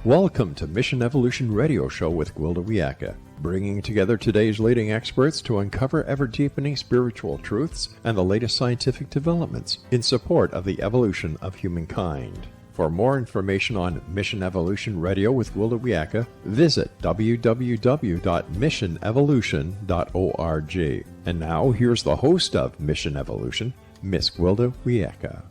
Welcome to Mission Evolution Radio Show with Gwilda Wiyaka, bringing together today's leading experts to uncover ever-deepening spiritual truths and the latest scientific developments in support of the evolution of humankind. For more information on Mission Evolution Radio with Gwilda Wiyaka, visit www.missionevolution.org. And now, here's the host of Mission Evolution, Miss Gwilda Wiyaka.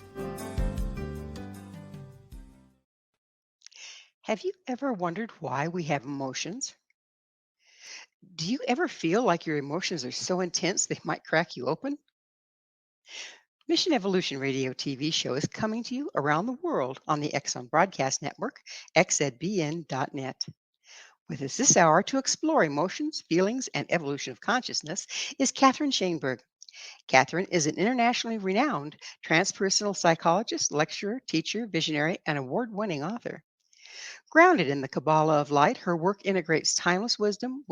Have you ever wondered why we have emotions? Do you ever feel like your emotions are so intense they might crack you open? Mission Evolution Radio TV show is coming to you around the world on the Exxon Broadcast Network, xzbn.net. With us this hour to explore emotions, feelings, and evolution of consciousness is Catherine Shainberg. Catherine is an internationally renowned transpersonal psychologist, lecturer, teacher, visionary, and award-winning author. Grounded in the Kabbalah of Light, her work integrates timeless wisdom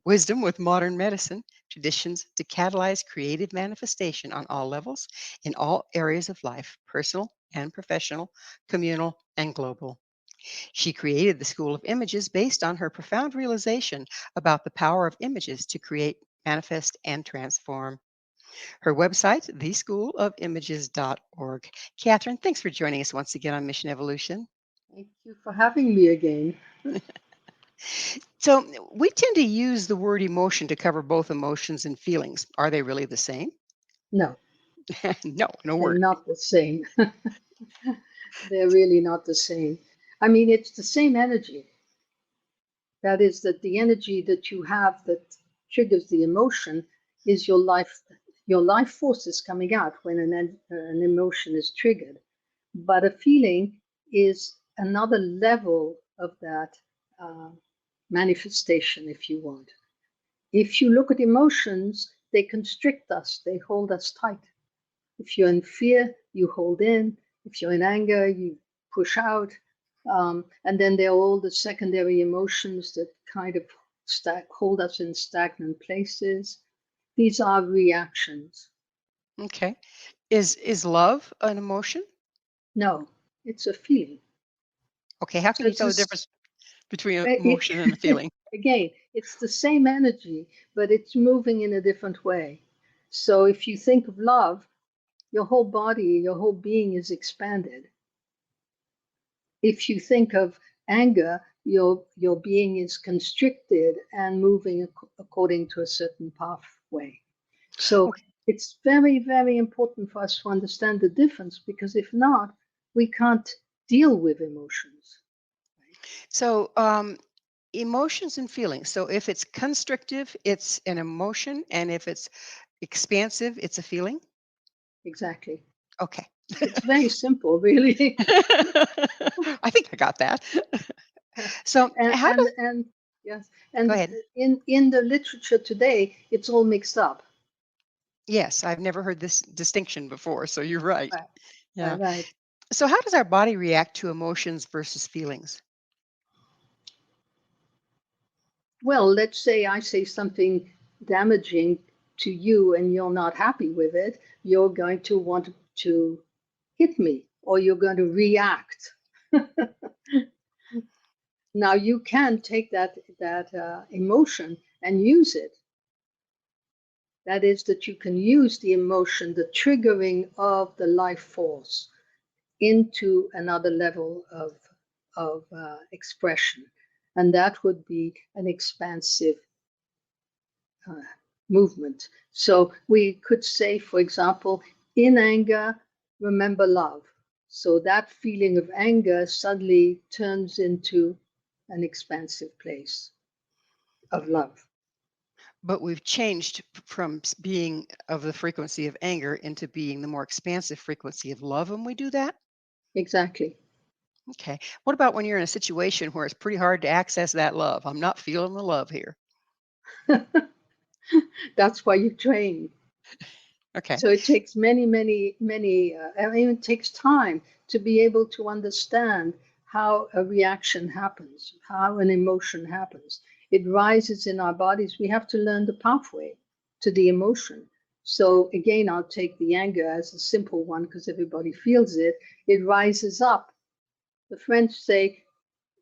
with modern medicine traditions to catalyze creative manifestation on all levels, in all areas of life, personal and professional, communal and global. She created the School of Images based on her profound realization about the power of images to create, manifest, and transform. Her website, theschoolofimages.org. Catherine, thanks for joining us once again on Mission Evolution. Thank you for having me again. So we tend to use the word emotion to cover both emotions and feelings. Are they really the same? No. No They're word. not the same. They're really not the same. I mean, it's the same energy. That is, that the energy that you have that triggers the emotion is your life force is coming out when an emotion is triggered. But a feeling is another level of that manifestation, if you want. If you look at emotions, they constrict us, they hold us tight. If you're in fear, you hold in. If you're in anger, you push out. And then there are all the secondary emotions that kind of hold us in stagnant places. These are reactions. Okay. Is love an emotion? No, it's a feeling. Okay, how can you tell the difference between an emotion and a feeling? Again, it's the same energy, but it's moving in a different way. So if you think of love, your whole body, your whole being is expanded. If you think of anger, your being is constricted and moving according to a certain pathway. So Okay. it's very, very important for us to understand the difference, because if not, we can't deal with emotions. So emotions and feelings. So if it's constrictive, it's an emotion, and if it's expansive, it's a feeling? Exactly. Okay. It's very simple, really. I think I got that. So Yes, Go and ahead. in the literature today, it's all mixed up. Yes, I've never heard this distinction before, so you're right. Right. Yeah. Right. So how does our body react to emotions versus feelings? Well, let's say I say something damaging to you and you're not happy with it, you're going to want to hit me, or you're going to react. Now you can take that emotion and use it. That is, that you can use the emotion, the triggering of the life force, into another level of expression, and that would be an expansive movement. So we could say, for example, in anger, remember love. So that feeling of anger suddenly turns into an expansive place of love. But we've changed from being of the frequency of anger into being the more expansive frequency of love when we do that? Exactly. Okay. What about when you're in a situation where it's pretty hard to access that love? I'm not feeling the love here. That's why you train. Okay. So it takes many, I mean, it takes time to be able to understand how a reaction happens, how an emotion happens. It rises in our bodies. We have to learn the pathway to the emotion. So again, I'll take the anger as a simple one because everybody feels it. It rises up. The French say,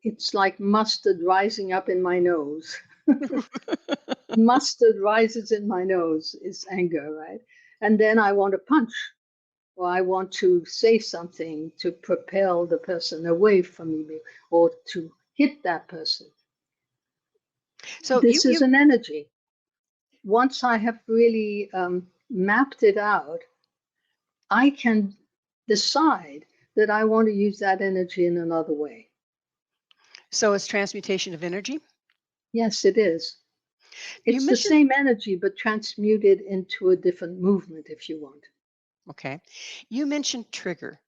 it's like mustard rising up in my nose. Mustard rises in my nose is anger, right? And then I want to punch, or I want to say something to propel the person away from me, or to hit that person. So This is an energy. Once I have really mapped it out, I can decide that I want to use that energy in another way. so it's transmutation of energy. Yes, it is. You It's the mentioned, same energy, but transmuted into a different movement, if you want. okay. You mentioned trigger.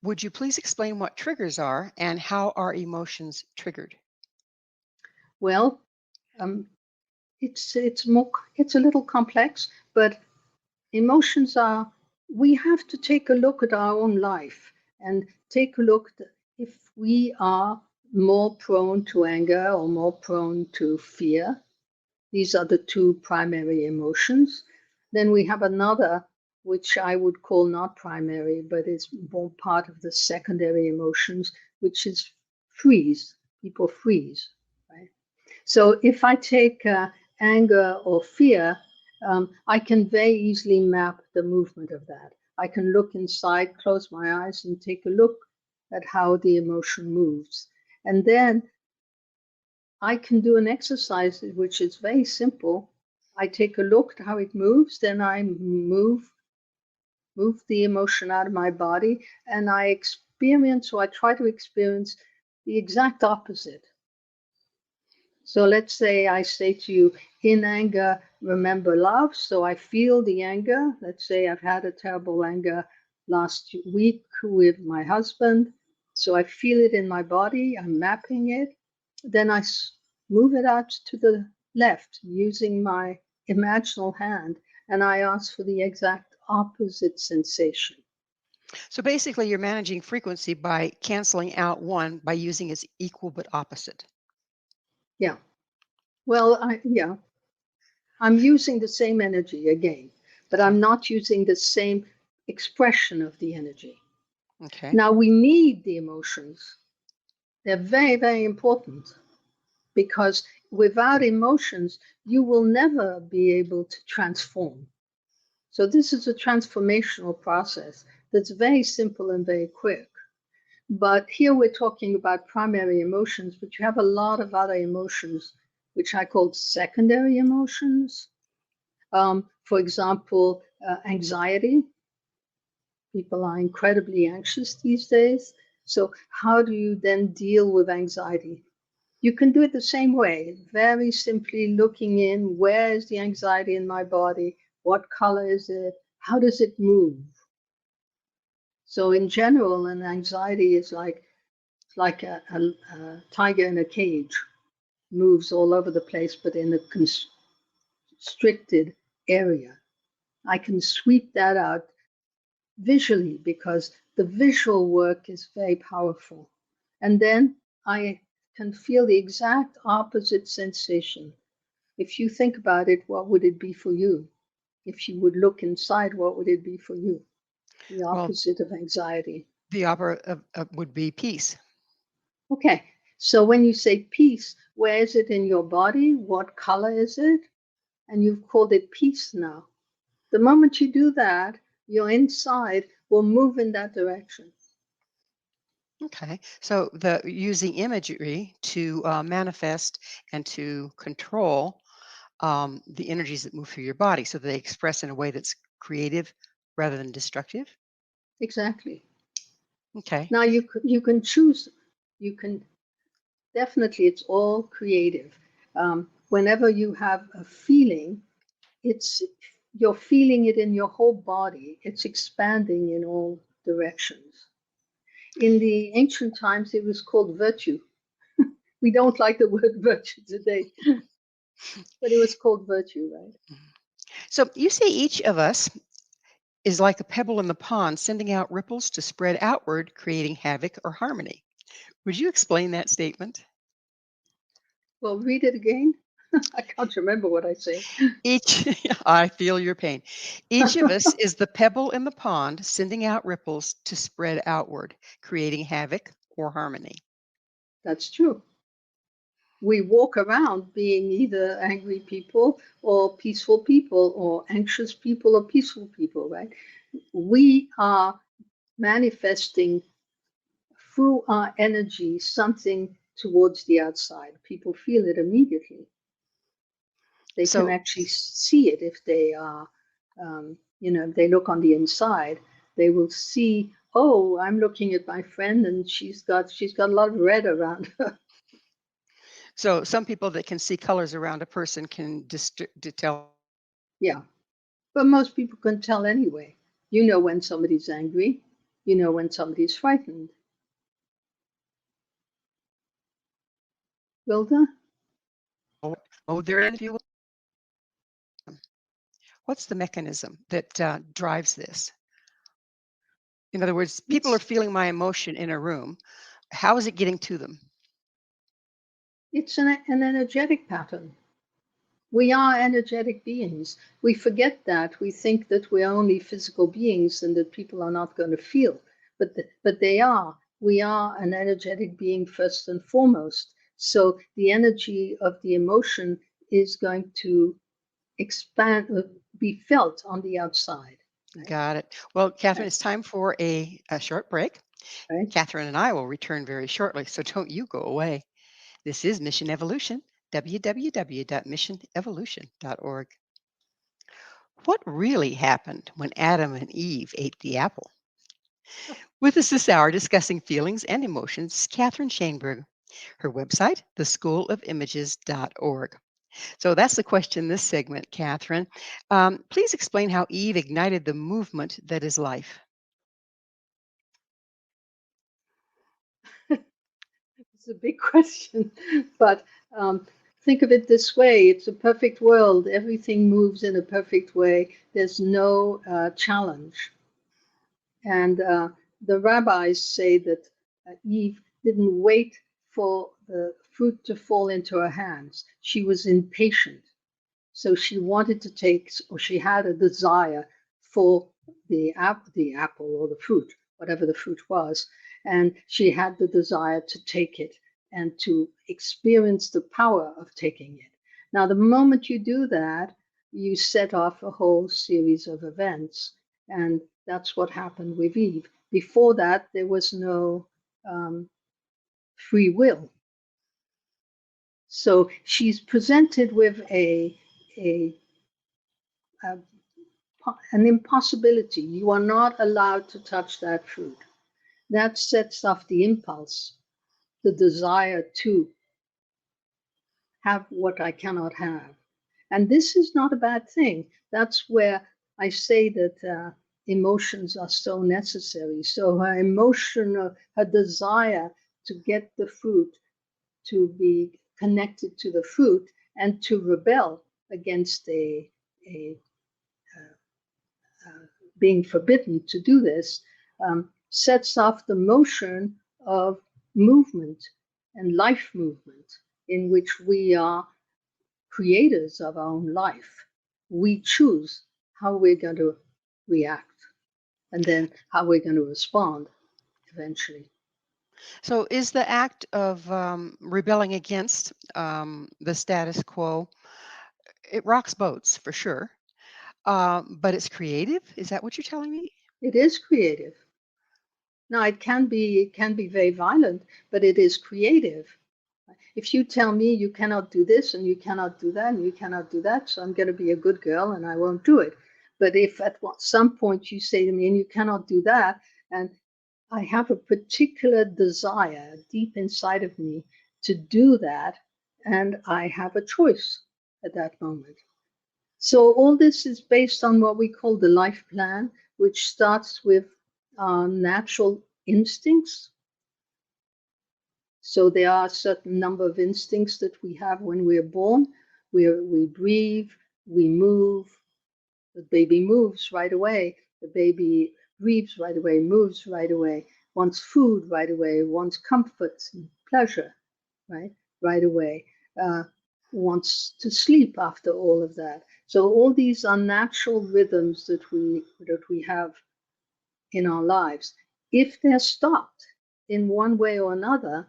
Would you please explain what triggers are and how are emotions triggered? Well, um, it's a little complex, but emotions are. We have to take a look at our own life and take a look at if we are more prone to anger or more prone to fear. These are the two primary emotions. Then we have another, which I would call not primary, but is more part of the secondary emotions, which is freeze. People freeze, right? So if I take anger or fear, I can very easily map the movement of that. I can look inside, close my eyes, and take a look at how the emotion moves. And then I can do an exercise which is very simple. I take a look at how it moves, then I move the emotion out of my body, and I experience, or I try to experience, the exact opposite. So let's say I say to you, in anger, remember love. So I feel the anger. Let's say I've had a terrible anger last week with my husband. So I feel it in my body. I'm mapping it. Then I move it out to the left using my imaginal hand, and I ask for the exact opposite sensation. So basically, you're managing frequency by canceling out one by using its equal but opposite. Yeah. Well, yeah, I'm using the same energy again, but Okay. I'm not using the same expression of the energy. Okay. Now, we need the emotions. They're very, very important because without emotions, you will never be able to transform. So, this is a transformational process that's very simple and very quick. But here we're talking about primary emotions, but you have a lot of other emotions, which I call secondary emotions. For example, anxiety. People are incredibly anxious these days. So, how do you then deal with anxiety? You can do it the same way, very simply looking in, where is the anxiety in my body? What color is it? How does it move? So, in general, an anxiety is like a tiger in a cage, moves all over the place, but in a constricted area. I can sweep that out visually because the visual work is very powerful. And then I can feel the exact opposite sensation. If you think about it, what would it be for you? If you would look inside, what would it be for you? The Well, opposite of anxiety. the opera would be peace. Okay, so when you say peace, where is it in your body? What color is it? And you've called it peace now. The moment you do that, your inside will move in that direction. Okay. So the using imagery to manifest and to control the energies that move through your body so they express in a way that's creative rather than destructive. Exactly. Okay. Now you can choose. You can definitely. It's all creative. Whenever you have a feeling, it's you're feeling it in your whole body. It's expanding in all directions. In the ancient times, it was called virtue. We don't like the word virtue today, but it was called virtue, right? So you say each of us is like a pebble in the pond, sending out ripples to spread outward, creating havoc or harmony. Would you explain that statement? Well, read it again. I can't remember what I say. Each, I feel your pain. Each of us is the pebble in the pond, sending out ripples to spread outward, creating havoc or harmony. That's true. We walk around being either angry people or peaceful people, or anxious people or peaceful people, right? We are manifesting through our energy something towards the outside. People feel it immediately. They can So, actually see it if they are, if they look on the inside, they will see, oh, I'm looking at my friend and she's got a lot of red around her. so some people that can see colors around a person can tell. Yeah. But most people can tell anyway. You know when somebody's angry, you know when somebody's frightened. Wilda? Oh, they're in, if you will. What's the mechanism that drives this? In other words, people are It's feeling my emotion in a room. How is it getting to them? it's an energetic pattern. We are energetic beings. We forget that. We think that we're only physical beings and that people are not going to feel. But they are. We are an energetic being first and foremost. So the energy of the emotion is going to expand, be felt on the outside. Right? Got it. Well, Catherine, Right. it's time for a short break. Right. Catherine and I will return very shortly, so don't you go away. This is Mission Evolution, www.missionevolution.org. What really happened when Adam and Eve ate the apple? With us this hour discussing feelings and emotions, Catherine Shainberg. Her website, theschoolofimages.org. So that's the question this segment, Catherine. Please explain how Eve ignited the movement that is life. It's a big question, but think of it this way: it's a perfect world. Everything moves in a perfect way. There's no challenge. And the rabbis say that Eve didn't wait for the fruit to fall into her hands. She was impatient. So she wanted to take, or she had a desire for the apple or the fruit, whatever the fruit was. And she had the desire to take it and to experience the power of taking it. Now, the moment you do that, you set off a whole series of events. And that's what happened with Eve. Before that, there was no free will. So she's presented with a an impossibility. You are not allowed to touch that fruit. That sets off the impulse, the desire to have what I cannot have. And this is not a bad thing. That's where I say that emotions are so necessary. So her emotion, her desire to get the fruit, to be connected to the fruit, and to rebel against a being forbidden to do this, sets off the motion of movement and life movement, in which we are creators of our own life. We choose how we're going to react and then how we're going to respond eventually. So, is the act of rebelling against the status quo, it rocks boats for sure, but it's creative? Is that what you're telling me? It is creative. Now it can be very violent, but it is creative. If you tell me you cannot do this and you cannot do that and you cannot do that, so I'm going to be a good girl and I won't do it. But if at some point you say to me, and you cannot do that, and I have a particular desire deep inside of me to do that, and I have a choice at that moment. So all this is based on what we call the life plan, which starts with our natural instincts. So there are a certain number of instincts that we have when we're born. We breathe, we move. The baby moves right away. The baby breathes right away, moves right away, wants food right away, wants comfort and pleasure, right? Right away. Uh, Wants to sleep after all of that. So all these are natural rhythms that we have in our lives. If they're stopped in one way or another,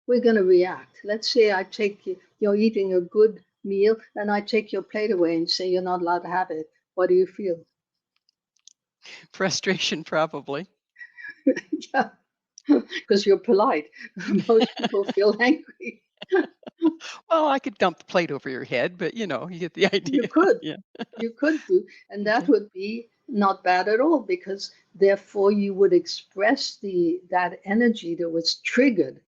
we're going to react. Let's say I take you, you're eating a good meal, and I take your plate away and say you're not allowed to have it. What do you feel? Frustration, probably. Yeah, because you're polite. Most people feel angry. Well, I could dump the plate over your head, but you get the You idea. could, Yeah. you could do, and that Okay. would be not bad at all, because therefore you would express that energy that was triggered.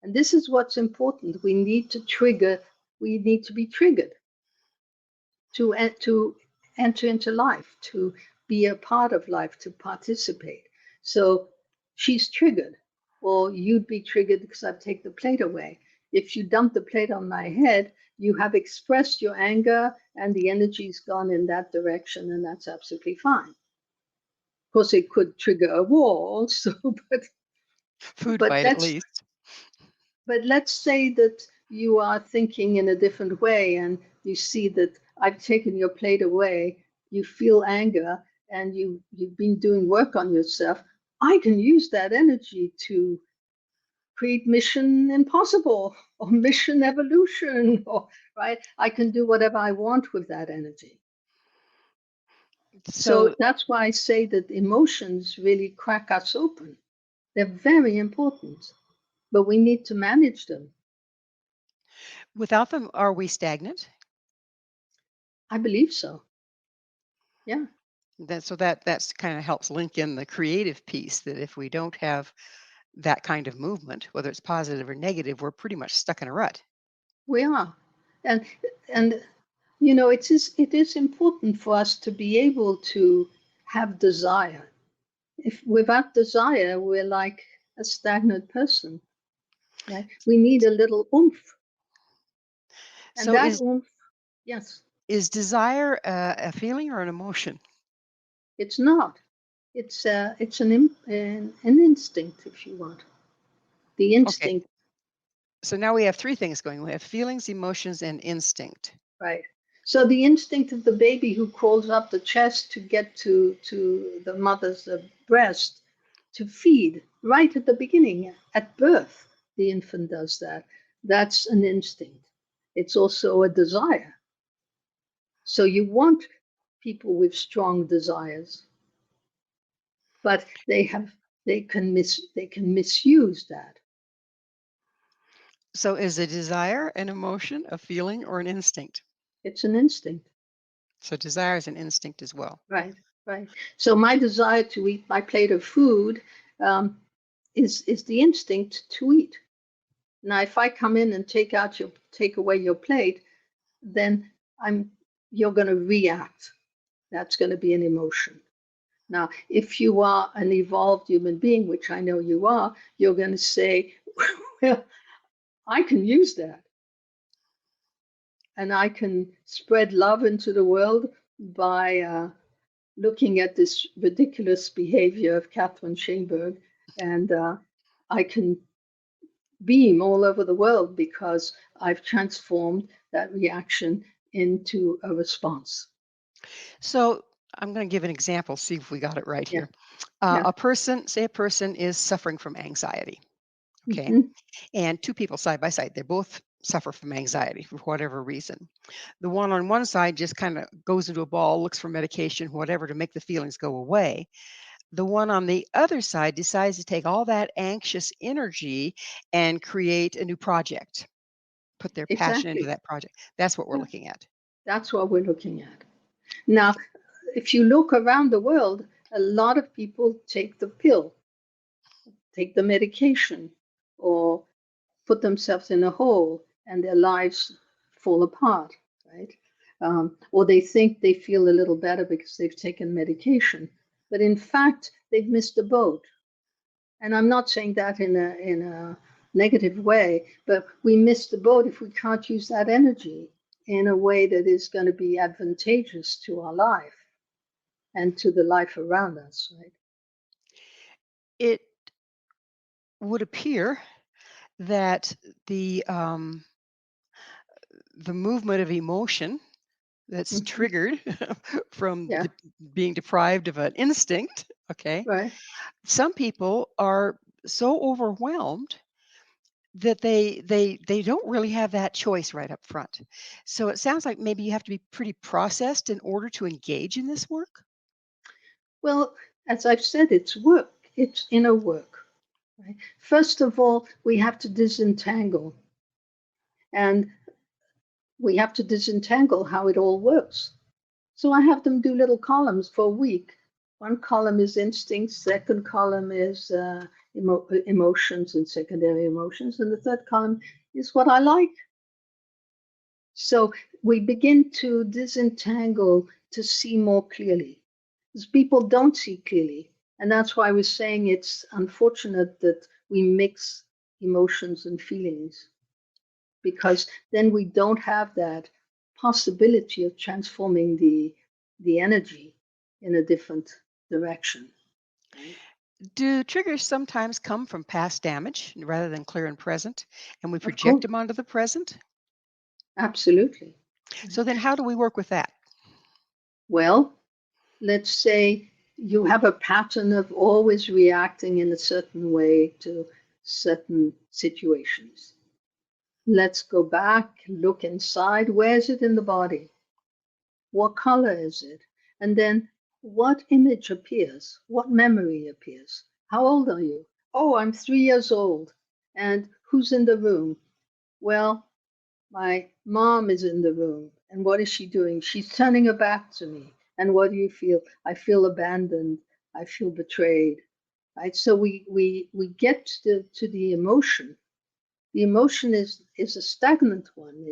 And this is what's important. We need to trigger. We need to be triggered to enter into life, to be a part of life, to participate. So she's triggered, or you'd be triggered because I take the plate away. If you dump the plate on my head, you have expressed your anger and the energy's gone in that direction, and that's absolutely fine. Of course, it could trigger a war also, Food but fight, at let's least. but let's say that you are thinking in a different way, and you see that I've taken your plate away, you feel anger, and you've been doing work on yourself. I can use that energy to create mission impossible or mission evolution, or right, I can do whatever I want with that energy. So So, that's why I say that emotions really crack us open. They're very important, but we need to manage them. without them, are we stagnant? I believe so. Yeah. That's kind of helps link in the creative piece, that if we don't have that kind of movement, whether it's positive or negative, we're pretty much stuck in a rut. We are. And and it is important for us to be able to have desire. If without desire, we're like a stagnant person, right? We need a little oomph. And So that is oomph, yes, is desire a feeling or an emotion? it's not. It's an instinct, if you want. The Okay. instinct, So now we have three things going. We have feelings, emotions, and instinct. right? So the instinct of the baby who crawls up the chest to get to the mother's breast to feed right at the beginning, at birth, the infant does that. That's an instinct. It's also a desire. So you want people with strong desires, but they can misuse that. So is a desire an emotion, a feeling, or an instinct? It's an instinct, So desire is an instinct as well. right? Right. So my desire to eat my plate of food um, is the instinct to eat. Now, if I come in and take away your plate, then I'm you're going to react. That's going to be an emotion. Now, if you are an evolved human being, which I know you are, you're going to say, well, I can use that, and I can spread love into the world by looking at this ridiculous behavior of Catherine Shainberg, and I can beam all over the world because I've transformed that reaction into a response. So I'm going to give an example, see if we got it right Yeah, here. yeah. Say a person is suffering from anxiety. Okay. Hmm. And two people side by side, they both suffer from anxiety for whatever reason. The one on one side just kind of goes into a ball, looks for medication, whatever, to make the feelings go away. The one on the other side decides to take all that anxious energy and create a new project, put their passion into Exactly. that project. That's what we're Yeah, looking at. that's what we're looking at. Now, if you look around the world, a lot of people take the pill, take the medication, or put themselves in a hole and their lives fall apart, right? Or they think they feel a little better because they've taken medication, but in fact, they've missed the boat. And I'm not saying that in a negative way, but we miss the boat if we can't use that energy in a way that is going to be advantageous to our life and to the life around us, right? It would appear that the um, the movement of emotion that's Hmm. triggered from Yeah, being deprived of an instinct. Okay, right. some people are so overwhelmed that they don't really have that choice right up front. So it sounds like maybe you have to be pretty processed in order to engage in this work. Well, as I've said, it's work. It's inner work. Right? First of all, we have to disentangle, and we have to disentangle how it all works. So I have them do little columns for a week. One column is instincts, second column is emotions and secondary emotions, and the third column is what I like. So we begin to disentangle to see more clearly, because people don't see clearly. And that's why we're saying it's unfortunate that we mix emotions and feelings, because then we don't have that possibility of transforming the energy in a different direction. Right? Do triggers sometimes come from past damage rather than clear and present, and we Of project course, them onto the present? absolutely. So then how do we work with that? Well, let's say you have a pattern of always reacting in a certain way to certain situations. Let's go back, look inside. Where is it in the body? What color is it? And then what image appears? What memory appears? How old are you? Oh, I'm 3 years old. And who's in the room? Well, my mom is in the room. And what is she doing? She's turning her back to me. And what do you feel? I feel abandoned. I feel betrayed. Right? So we get to the emotion. The emotion is a stagnant one.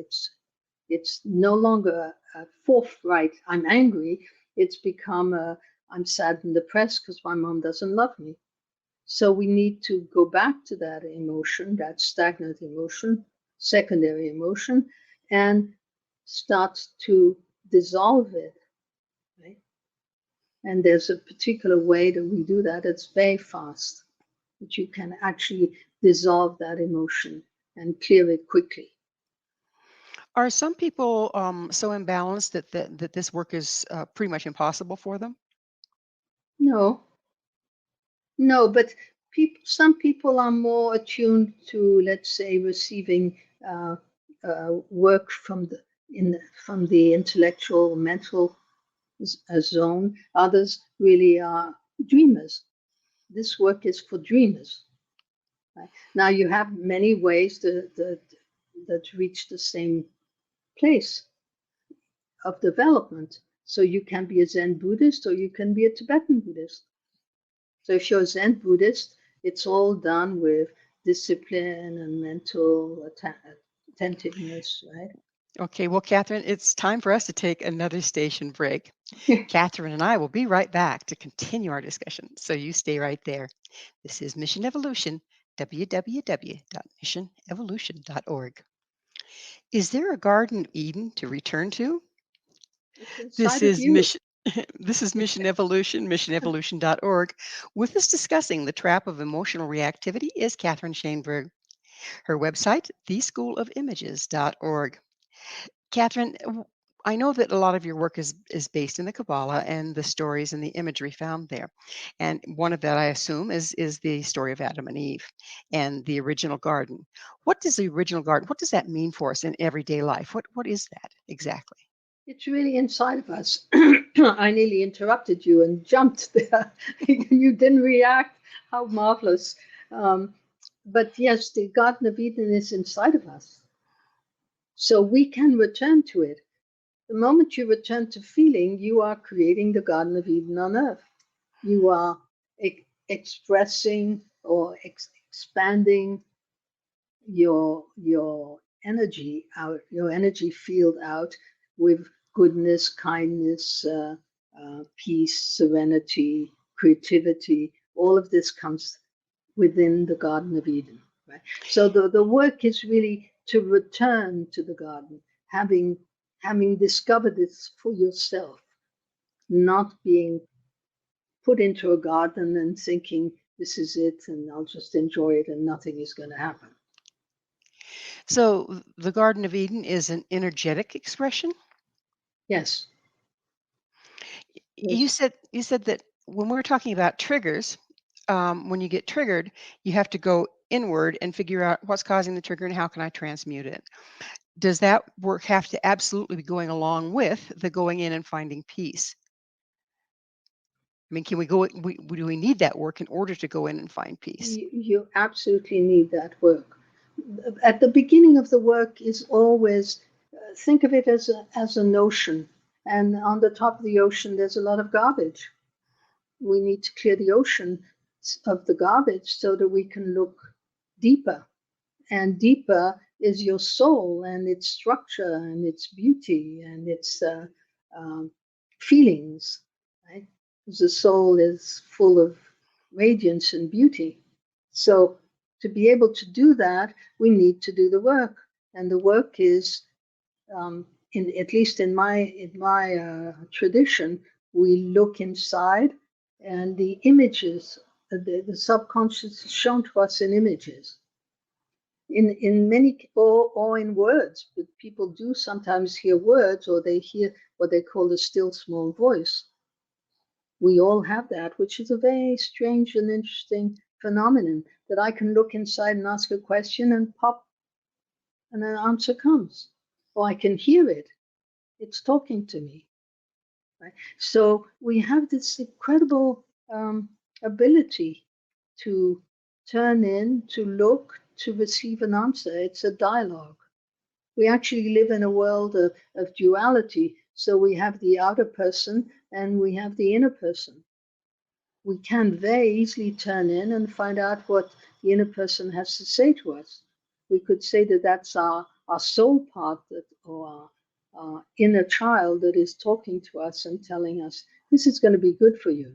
It's no longer a forthright, I'm angry. It's become a, I'm sad and depressed because my mom doesn't love me. So we need to go back to that emotion, that stagnant emotion, secondary emotion, and start to dissolve it. Right? And there's a particular way that we do that. It's very fast, that you can actually dissolve that emotion and clear it quickly. Are some people so imbalanced that this work is pretty much impossible for them? No, no, but some people are more attuned to, let's say, receiving work from from the intellectual, mental zone. Others really are dreamers. This work is for dreamers. Right? Now you have many ways that reach the same place of development. So you can be a Zen Buddhist or you can be a Tibetan Buddhist. So if you're a Zen Buddhist, it's all done with discipline and mental attentiveness, right? Okay, well, Catherine, it's time for us to take another station break. Catherine and I will be right back to continue our discussion. So you stay right there. This is Mission Evolution, www.missionevolution.org. Is there a Garden of Eden to return to? It's This inside of is you. Mission. This is Mission Evolution, missionevolution.org. With us discussing the trap of emotional reactivity is Catherine Shainberg. Her website, theschoolofimages.org. Catherine, I know that a lot of your work is based in the Kabbalah and the stories and the imagery found there. And one of that, I assume, is the story of Adam and Eve and the original garden. What does the original garden, what does that mean for us in everyday life? What is that exactly? It's really inside of us. I nearly interrupted you and jumped there. You didn't react. How marvelous. Um, but yes, the Garden of Eden is inside of us. So we can return to it. The moment you return to feeling, you are creating the Garden of Eden on earth. You are expressing or expanding your energy out, your energy field out with goodness, kindness, peace, serenity, creativity. All of this comes within the Garden of Eden. Right? So the work is really to return to the garden, having discovered this for yourself, not being put into a garden and thinking this is it and I'll just enjoy it and nothing is going to happen. So the Garden of Eden is an energetic expression. Yes. You said that when we're talking about triggers, when you get triggered, you have to go inward and figure out what's causing the trigger and how can I transmute it. Does that work have to absolutely be going along with the going in and finding peace? I mean, can we go? Do we need that work in order to go in and find peace? You absolutely need that work. At the beginning of the work is always, think of it as an ocean. And on the top of the ocean, there's a lot of garbage. We need to clear the ocean of the garbage so that we can look deeper. And deeper is your soul and its structure and its beauty and its feelings. Right? The soul is full of radiance and beauty. So to be able to do that, we need to do the work. And the work is, at least in my tradition, we look inside, and the images, the subconscious is shown to us in images. In many or in words, but people do sometimes hear words, or they hear what they call the still small voice. We all have that, which is a very strange and interesting phenomenon, that I can look inside and ask a question and pop, and an answer comes. Or I can hear it. It's talking to me. Right? So we have this incredible ability to turn in, to look, to receive an answer. It's a dialogue. We actually live in a world of duality. So we have the outer person and we have the inner person. We can very easily turn in and find out what the inner person has to say to us. We could say that that's our soul part, or our inner child that is talking to us and telling us, this is going to be good for you.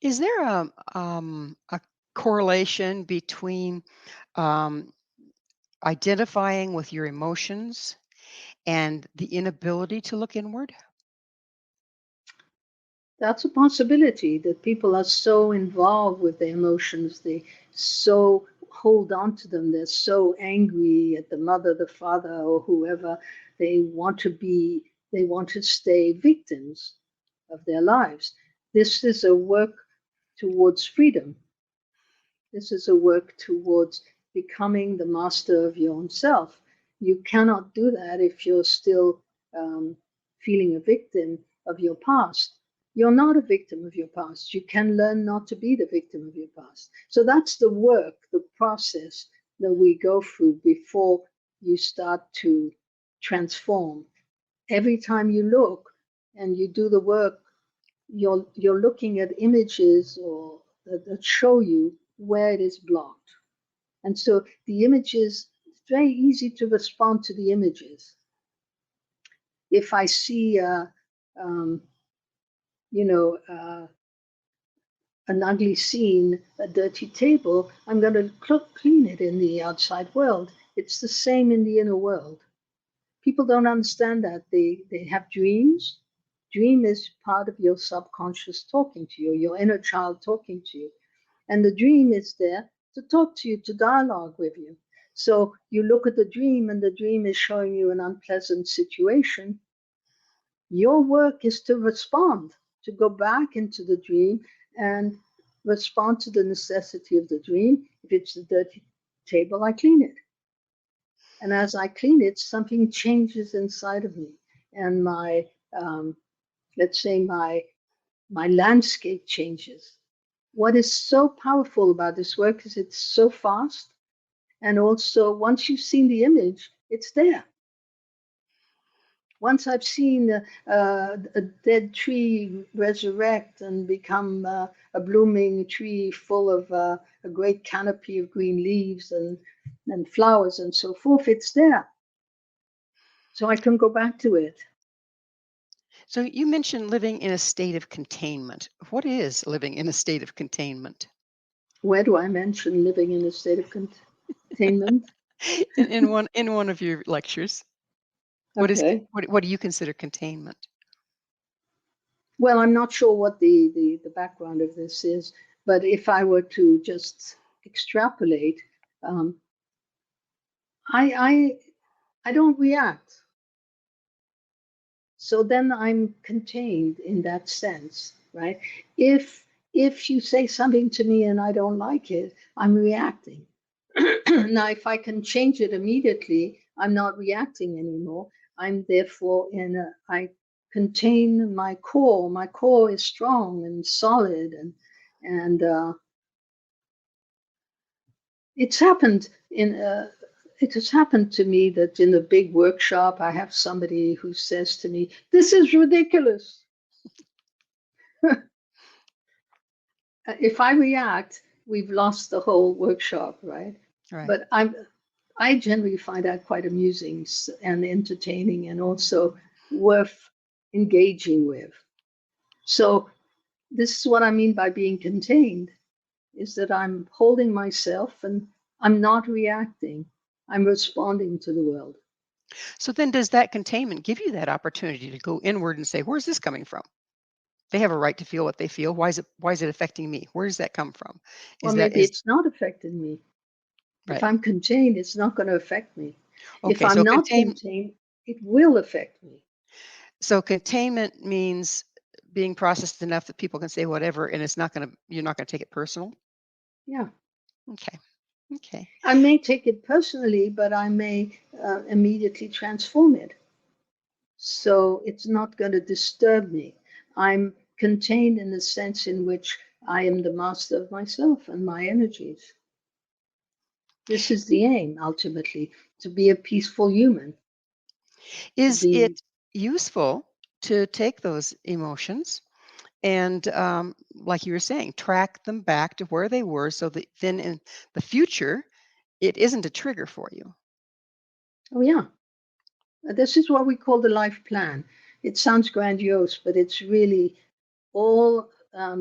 Is there a correlation between um, identifying with your emotions and the inability to look inward? That's a possibility, that people are so involved with their emotions, they so hold on to them, they're so angry at the mother, the father, or whoever. They want to stay victims of their lives. This is a work towards freedom. This is a work towards becoming the master of your own self. You cannot do that if you're still feeling a victim of your past. You're not a victim of your past. You can learn not to be the victim of your past. So that's the work, the process that we go through before you start to transform. Every time you look and you do the work, you're looking at images or that show you where it is blocked. And so the images, it's very easy to respond to the images. If I see you know, an ugly scene, a dirty table, I'm going to clean it in the outside world. It's the same in the inner world. People don't understand that. They have dreams. Dream is part of your subconscious talking to you, your inner child talking to you. And the dream is there to talk to you, to dialogue with you. So you look at the dream, and the dream is showing you an unpleasant situation. Your work is to respond, to go back into the dream and respond to the necessity of the dream. If it's a dirty table, I clean it. And as I clean it, something changes inside of me. And my, let's say, my landscape changes. What is so powerful about this work is it's so fast. And also, once you've seen the image, it's there. Once I've seen a dead tree resurrect and become a blooming tree full of a great canopy of green leaves and flowers and so forth, it's there. So I can go back to it. So you mentioned living in a state of containment. What is living in a state of containment? Where do I mention living in a state of containment? In one of your lectures. Okay. What do you consider containment? Well, I'm not sure what the background of this is, but if I were to just extrapolate, um, I don't react. So then I'm contained in that sense, right? If if you say something to me and I don't like it, I'm reacting. Now, if I can change it immediately, I'm not reacting anymore. I'm therefore I contain my core. My core is strong and solid, and it's happened it has happened to me that in a big workshop, I have somebody who says to me, "This is ridiculous." If I react, we've lost the whole workshop, right? Right. But I generally find that quite amusing and entertaining and also worth engaging with. So this is what I mean by being contained, is that I'm holding myself and I'm not reacting. I'm responding to the world. So then does that containment give you that opportunity to go inward and say, where's this coming from? They have a right to feel what they feel. Why is it affecting me? Where does that come from? Or Is that maybe is it's not affecting me. If right. I'm contained, it's not going to affect me. If Okay, I'm so not contain contained, it will affect me. so containment means being processed enough that people can say whatever and you're not gonna take it personal. Yeah. Okay. Okay. I may take it personally, but I may immediately transform it. So it's not going to disturb me. I'm contained in the sense in which I am the master of myself and my energies. This is the aim, ultimately, to be a peaceful human, to Is be, it useful to take those emotions and, like you were saying, track them back to where they were so that then in the future, it isn't a trigger for you? oh, yeah, this is what we call the life plan. It sounds grandiose, but it's really all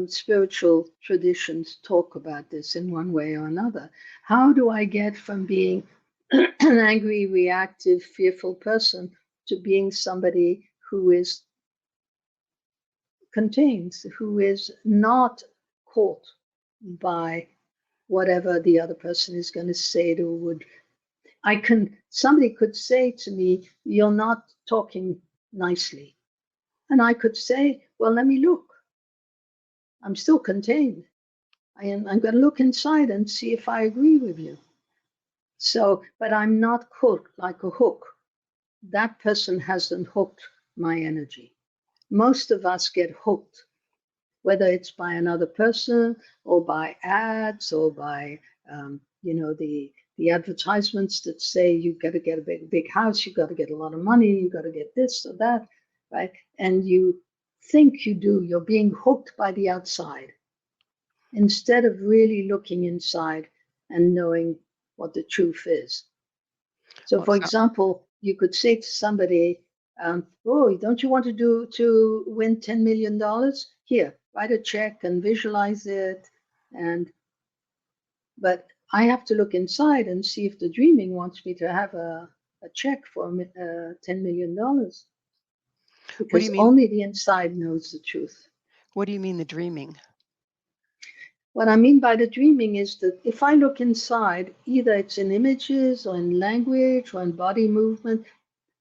spiritual traditions talk about this in one way or another. How do I get from being an angry, reactive, fearful person to being somebody who is contained, who is not caught by whatever the other person is going to say or would. Somebody could say to me, "You're not talking nicely." And I could say, "Well, let me look. I'm still contained. I'm going to look inside and see if I agree with you." So, but I'm not hooked like a hook. That person hasn't hooked my energy. Most of us get hooked, whether it's by another person or by ads or by, the advertisements that say you got to get a big house, you got to get a lot of money, you got to get this or that, right? And you think you do. You're being hooked by the outside instead of really looking inside and knowing what the truth is. So, Well, for so example, you could say to somebody, "Oh, don't you want to win $10 million? Here, write a check and visualize it." And but I have to look inside and see if the dreaming wants me to have a check for $10 million, what do you because mean only the inside knows the truth. what do you mean the dreaming? What I mean by the dreaming is that if I look inside, either it's in images or in language or in body movement,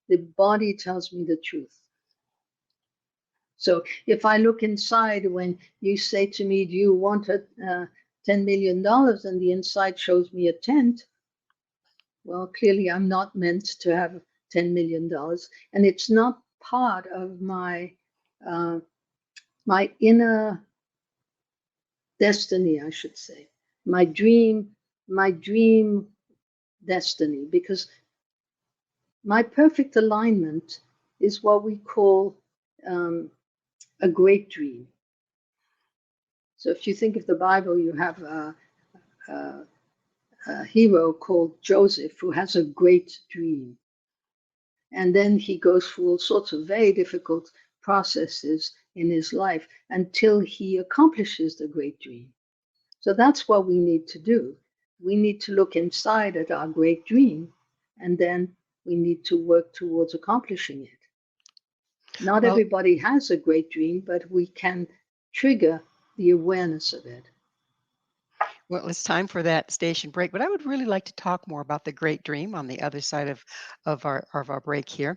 the body tells me the truth. So if I look inside, when you say to me, "Do you want $10 million?" and the inside shows me a tent, well, clearly I'm not meant to have $10 million, and it's not part of uh, my inner destiny, I should say, my dream destiny, because my perfect alignment is what we call um, a great dream. So if you think of the Bible, you have a hero called Joseph who has a great dream. And then he goes through all sorts of very difficult processes in his life until he accomplishes the great dream. So that's what we need to do. We need to look inside at our great dream, and then we need to work towards accomplishing it. Not Well, everybody has a great dream, but we can trigger the awareness of it. well, it's time for that station break, but I would really like to talk more about the great dream on the other side of our break here.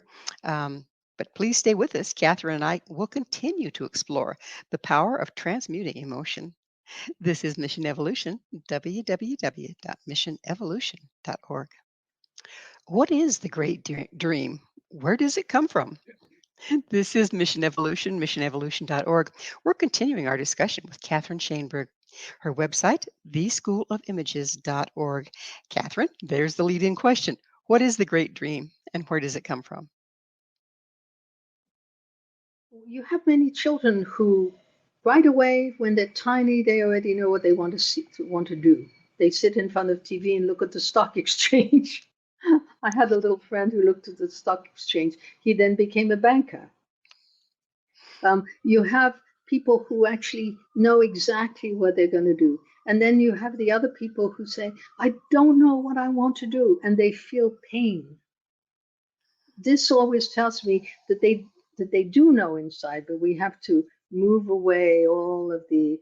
But please stay with us. Catherine and I will continue to explore the power of transmuting emotion This is Mission Evolution, www.missionevolution.org. What is the great dream? Where does it come from? This is Mission Evolution, missionevolution.org. We're continuing our discussion with Catherine Shainberg. Her website, theschoolofImages.org. Catherine, there's the lead-in question. What is the great dream and where does it come from? You have many children who, right away, when they're tiny, they already know what they want to see, want to do. They sit in front of TV and look at the stock exchange. I had a little friend who looked at the stock exchange. He then became a banker. You have people who actually know exactly what they're going to do. And then you have the other people who say, I don't know what I want to do. And they feel pain. This always tells me that they do know inside, but we have to move away all of the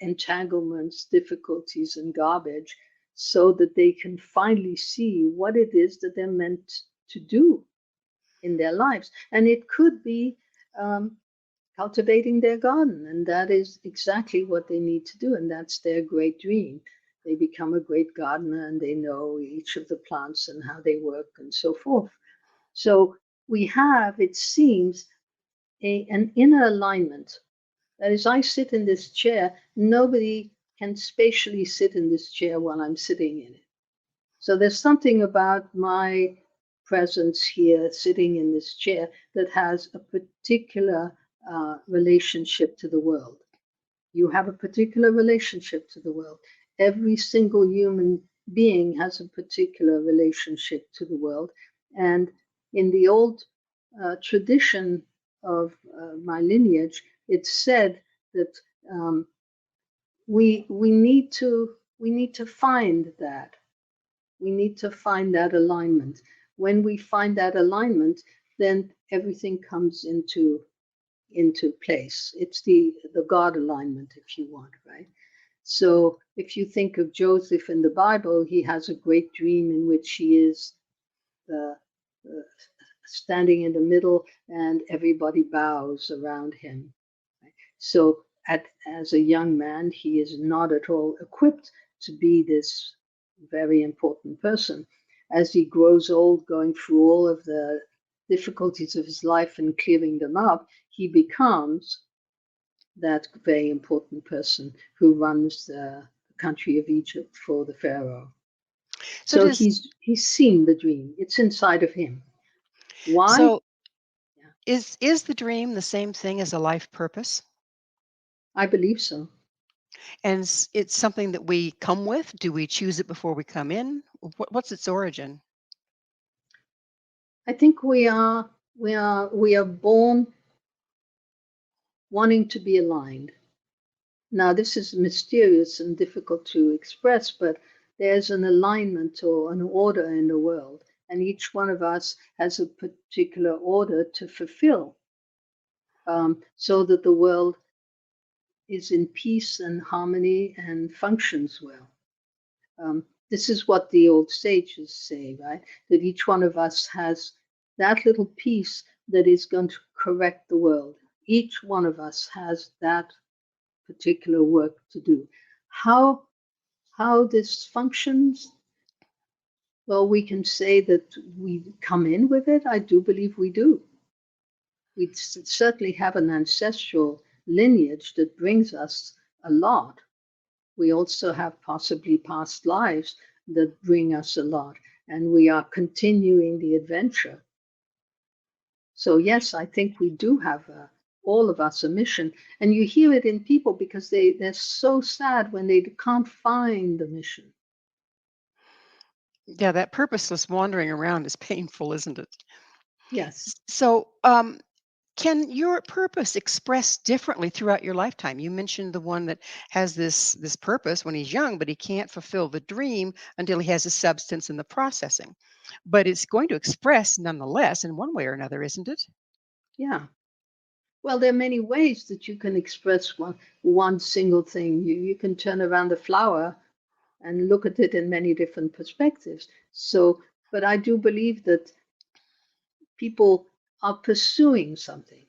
entanglements, difficulties, and garbage so that they can finally see what it is that they're meant to do in their lives. And it could be cultivating their garden, and that is exactly what they need to do, and that's their great dream. They become a great gardener and they know each of the plants and how they work and so forth. So we have, it seems, an inner alignment. That is, I sit in this chair, nobody can spatially sit in this chair while I'm sitting in it. So there's something about my presence here, sitting in this chair, that has a particular relationship to the world. You have a particular relationship to the world. Every single human being has a particular relationship to the world. And in the old tradition of my lineage, it's said that we need to find that. We need to find that alignment. When we find that alignment, then everything comes into place. It's the God alignment, if you want, right? So if you think of Joseph in the Bible, he has a great dream in which he is the standing in the middle and everybody bows around him. Right? So as a young man, he is not at all equipped to be this very important person. As he grows old, going through all of the difficulties of his life and clearing them up, he becomes that very important person who runs the country of Egypt for the Pharaoh. So he's seen the dream. It's inside of him. Why? So is the dream the same thing as a life purpose? I believe so. And it's something that we come with? Do we choose it before we come in? What's its origin? I think we are born wanting to be aligned. Now, this is mysterious and difficult to express, but there's an alignment or an order in the world, and each one of us has a particular order to fulfill, so that the world is in peace and harmony and functions well. This is what the old sages say, right? That each one of us has that little piece that is going to correct the world. Each one of us has that particular work to do. How this functions? Well, we can say that we come in with it. I do believe we do. We certainly have an ancestral lineage that brings us a lot. We also have possibly past lives that bring us a lot, and we are continuing the adventure. So yes, I think we do have all of us a mission, and you hear it in people because they're so sad when they can't find the mission. Yeah, that purposeless wandering around is painful, isn't it? Yes. So, can your purpose express differently throughout your lifetime? You mentioned the one that has this purpose when he's young, but he can't fulfill the dream until he has the substance and the processing. But it's going to express nonetheless in one way or another, isn't it? Yeah. Well, there are many ways that you can express one single thing. You can turn around a flower and look at it in many different perspectives. So, but I do believe that people are pursuing something.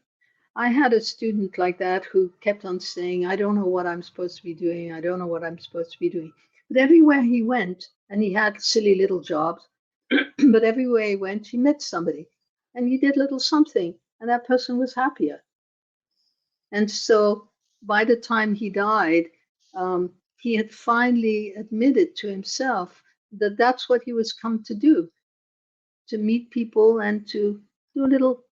I had a student like that who kept on saying, I don't know what I'm supposed to be doing. I don't know what I'm supposed to be doing. But everywhere he went, and he had silly little jobs, but everywhere he went, he met somebody and he did little something, and that person was happier. And so by the time he died, he had finally admitted to himself that that's what he was come to do, to meet people and to do little,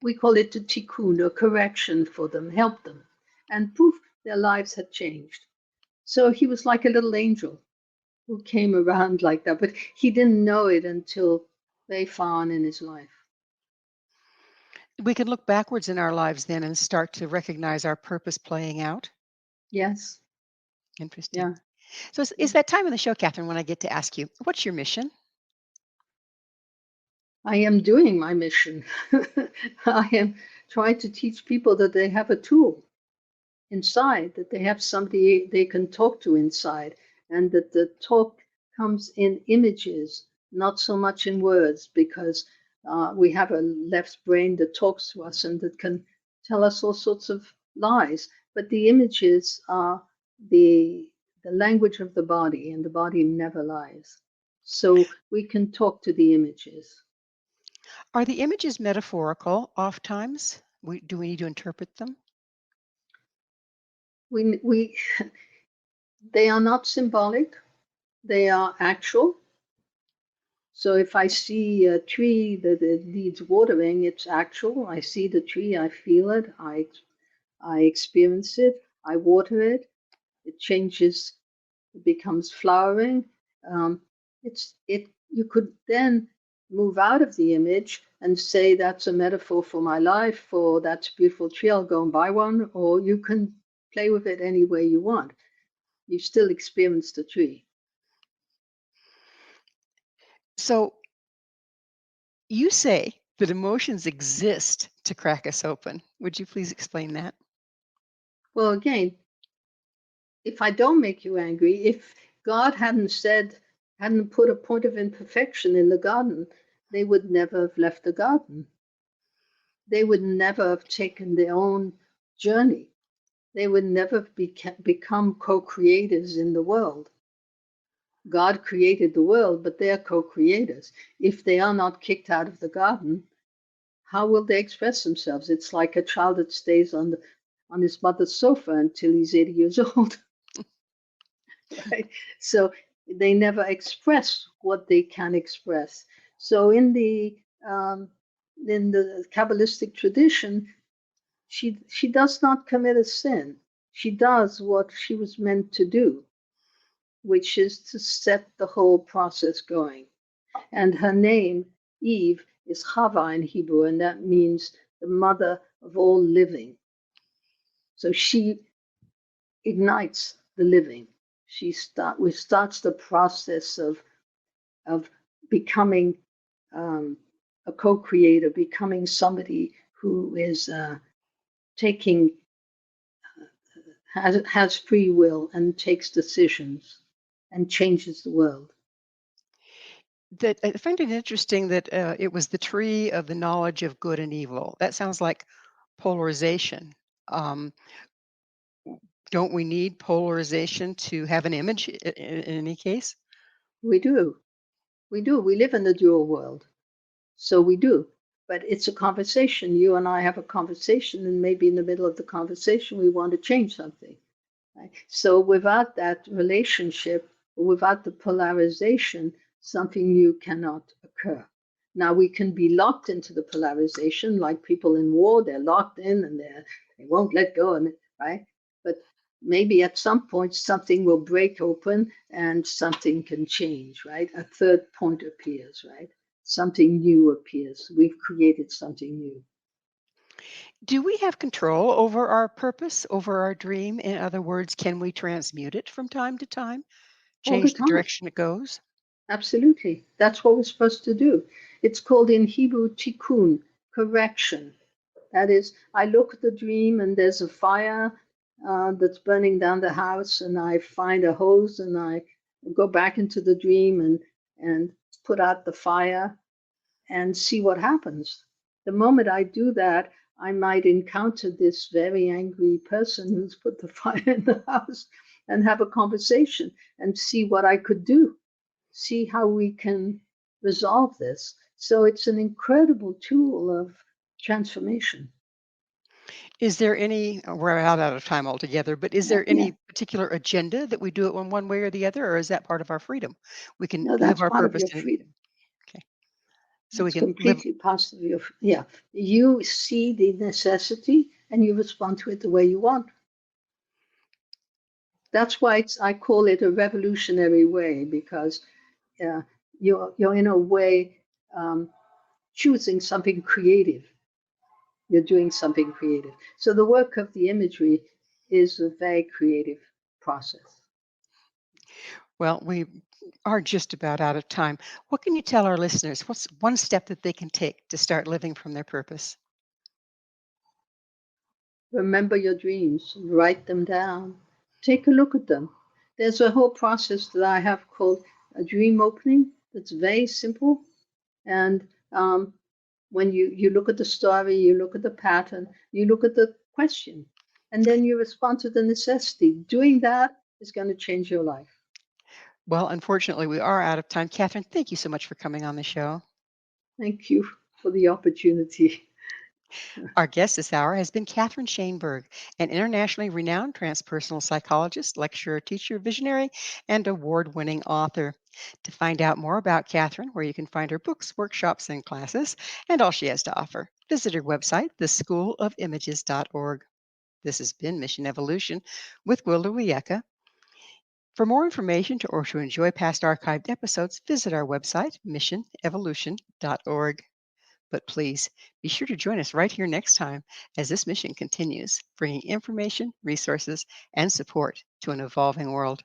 we call it a tikkun, or correction for them, help them. And poof, their lives had changed. So he was like a little angel who came around like that, but he didn't know it until very far on in his life. We can look backwards in our lives then and start to recognize our purpose playing out. Yes. Interesting. Yeah. So it's that time in the show, Catherine, when I get to ask you, what's your mission? I am doing my mission. I am trying to teach people that they have a tool inside, that they have somebody they can talk to inside, and that the talk comes in images, not so much in words, because we have a left brain that talks to us and that can tell us all sorts of lies. But the images are the language of the body, and the body never lies. So we can talk to the images. Are the images metaphorical oftentimes? Do we need to interpret them? We they are not symbolic, they are actual. So if I see a tree that it needs watering, it's actual. I see the tree, I feel it, I experience it, I water it, it changes, it becomes flowering. You could then move out of the image and say that's a metaphor for my life, or that's a beautiful tree, I'll go and buy one, or you can play with it any way you want. You still experience the tree. So you say that emotions exist to crack us open. Would you please explain that? Well, again, if I don't make you angry, if God hadn't put a point of imperfection in the garden, they would never have left the garden. They would never have taken their own journey. They would never become co-creators in the world. God created the world, but they're co-creators. If they are not kicked out of the garden, how will they express themselves? It's like a child that stays on his mother's sofa until he's 80 years old. Right? So they never express what they can express. So in the Kabbalistic tradition, she does not commit a sin. She does what she was meant to do, which is to set the whole process going. And her name, Eve, is Chava in Hebrew, and that means the mother of all living. So she ignites the living. Starts the process of becoming a co-creator, becoming somebody who is taking has free will and takes decisions and changes the world. That I find it interesting that it was the tree of the knowledge of good and evil. That sounds like polarization. Um, don't we need polarization to have an image in any case? We do. We do. We live in the dual world. So we do. But it's a conversation. You and I have a conversation, and maybe in the middle of the conversation, we want to change something. Right? So without that relationship, without the polarization, something new cannot occur. Now we can be locked into the polarization, like people in war, they're locked in and they won't let go of it, right? But maybe at some point something will break open and something can change, right? A third point appears, right? Something new appears. We've created something new. Do we have control over our purpose, over our dream? In other words, can we transmute it from time to time, All the change the time. direction it goes? Absolutely. That's what we're supposed to do. It's called in Hebrew tikkun, correction. That is, I look at the dream and there's a fire that's burning down the house, and I find a hose and I go back into the dream and put out the fire and see what happens. The moment I do that, I might encounter this very angry person who's put the fire in the house and have a conversation and see what I could do, see how we can resolve this. So it's an incredible tool of transformation. Is there any, we're out of time altogether, but is Yeah, there yeah. any particular agenda that we do it one way or the other, or is that part of our freedom? We can No, live that's our part of purpose your in, freedom. okay, so we It's can live. completely part of your, yeah. You see the necessity and you respond to it the way you want. That's why I call it a revolutionary way, because you're in a way choosing something creative. You're doing something creative. So the work of the imagery is a very creative process. Well, we are just about out of time. What can you tell our listeners? What's one step that they can take to start living from their purpose? Remember your dreams, write them down, take a look at them. There's a whole process that I have called a dream opening that's very simple. And when you look at the story, you look at the pattern, you look at the question, and then you respond to the necessity. Doing that is going to change your life. Well, unfortunately, we are out of time. Catherine, thank you so much for coming on the show. Thank you for the opportunity. Our guest this hour has been Catherine Shainberg, an internationally renowned transpersonal psychologist, lecturer, teacher, visionary, and award winning author. To find out more about Catherine, where you can find her books, workshops, and classes, and all she has to offer, visit her website, theschoolofimages.org. This has been Mission Evolution with Gwilda Wiyaka. For more information or to enjoy past archived episodes, visit our website, missionevolution.org. But please be sure to join us right here next time as this mission continues, bringing information, resources, and support to an evolving world.